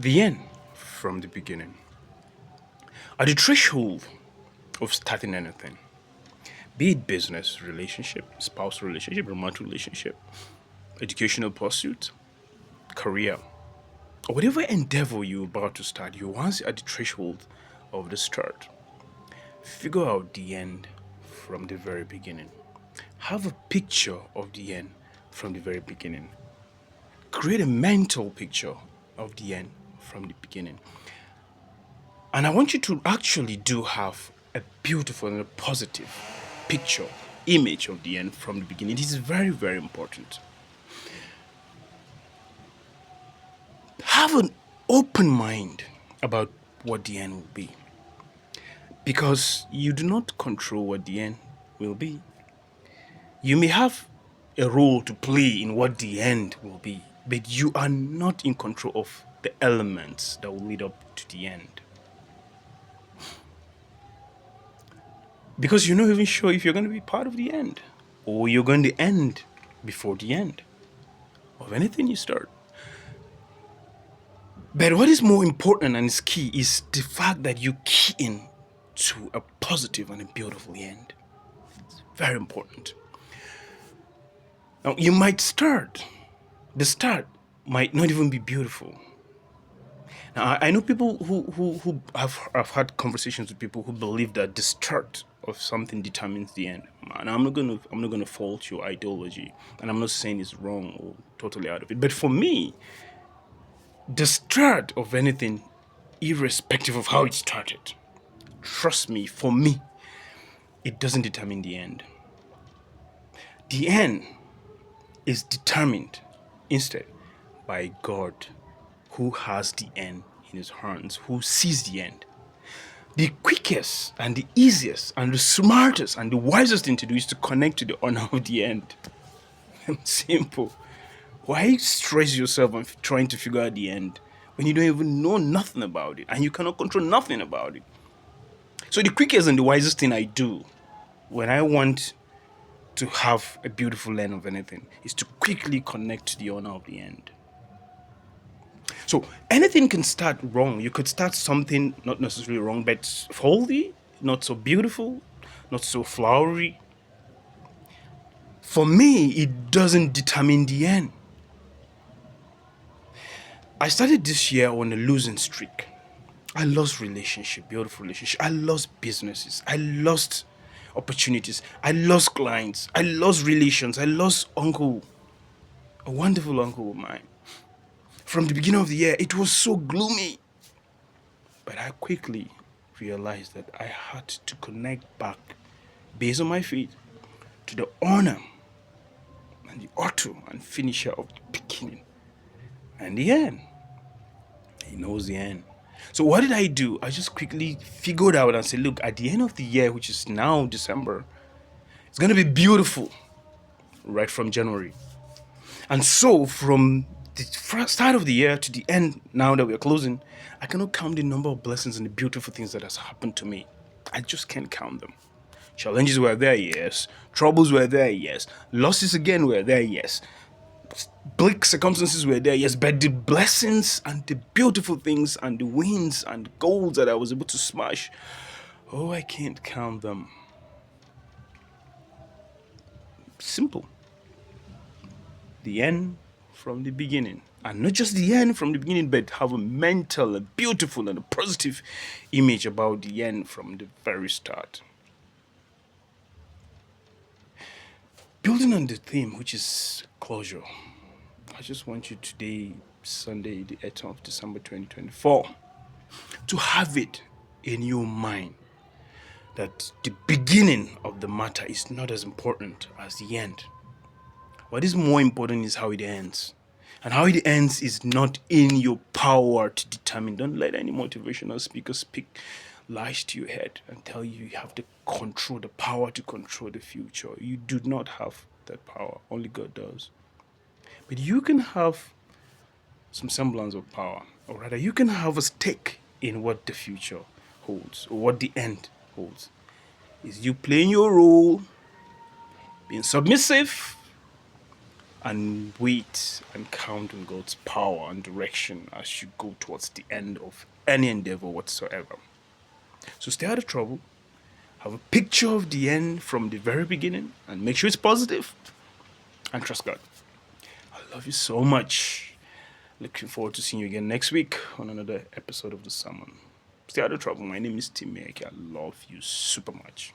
The end from the beginning. At the threshold of starting anything, be it business, relationship, spousal relationship, romantic relationship, educational pursuit, career, or whatever endeavor you're about to start, you're once at the threshold of the start. Figure out the end from the very beginning. Have a picture of the end from the very beginning. Create a mental picture of the end from the beginning. And I want you to actually do have a beautiful and a positive picture, image of the end from the beginning. This is very, very important. Have an open mind about what the end will be. Because you do not control what the end will be. You may have a role to play in what the end will be, but you are not in control of the elements that will lead up to the end. Because you're not even sure if you're going to be part of the end, or you're going to end before the end of anything you start. But what is more important and is key is the fact that you key in to a positive and a beautiful end. It's very important. Now, you might start, the start might not even be beautiful. Now, I know people who have had conversations with people who believe that the start of something determines the end. And I'm not gonna fault your ideology, and I'm not saying it's wrong or totally out of it. But for me, the start of anything, irrespective of how it started, trust me, for me, it doesn't determine the end. The end is determined instead by God, who has the end in his hands, who sees the end. The quickest and the easiest and the smartest and the wisest thing to do is to connect to the honor of the end. Simple. Why stress yourself on trying to figure out the end when you don't even know nothing about it and you cannot control nothing about it? So the quickest and the wisest thing I do when I want to have a beautiful end of anything is to quickly connect to the honor of the end. So anything can start wrong. You could start something not necessarily wrong, but faulty, not so beautiful, not so flowery. For me, it doesn't determine the end. I started this year on a losing streak. I lost relationship, beautiful relationship. I lost businesses. I lost opportunities. I lost clients. I lost relations. I lost uncle, a wonderful uncle of mine. From the beginning of the year, it was so gloomy. But I quickly realized that I had to connect back, based on my faith, to the honor and the author and finisher of the beginning and the end. He knows the end. So what did I do? I just quickly figured out and said, look, at the end of the year, which is now December, it's going to be beautiful right from January. And so from the start of the year to the end, now that we're closing, I cannot count the number of blessings and the beautiful things that has happened to me. I just can't count them. Challenges were there, yes. Troubles were there, yes. Losses again were there, yes. Bleak circumstances were there, yes. But the blessings and the beautiful things and the wins and goals that I was able to smash, oh, I can't count them. Simple. The end from the beginning. And not just the end from the beginning, but have a mental, a beautiful, and a positive image about the end from the very start. Building on the theme, which is closure, I just want you today, Sunday, the 8th of December 2024, to have it in your mind that the beginning of the matter is not as important as the end. What is more important is how it ends. And how it ends is not in your power to determine. Don't let any motivational speaker speak lies to your head and tell you you have the control, the power to control the future. You do not have that power. Only God does. But you can have some semblance of power. Or rather, you can have a stake in what the future holds or what the end holds. Is you playing your role, being submissive, and wait and count on God's power and direction as you go towards the end of any endeavor whatsoever. So stay out of trouble, have a picture of the end from the very beginning, and make sure it's positive, and trust God. I love you so much. Looking forward to seeing you again next week on another episode of The Sermon. Stay out of trouble. My name is Tim Mayeke. I love you super much.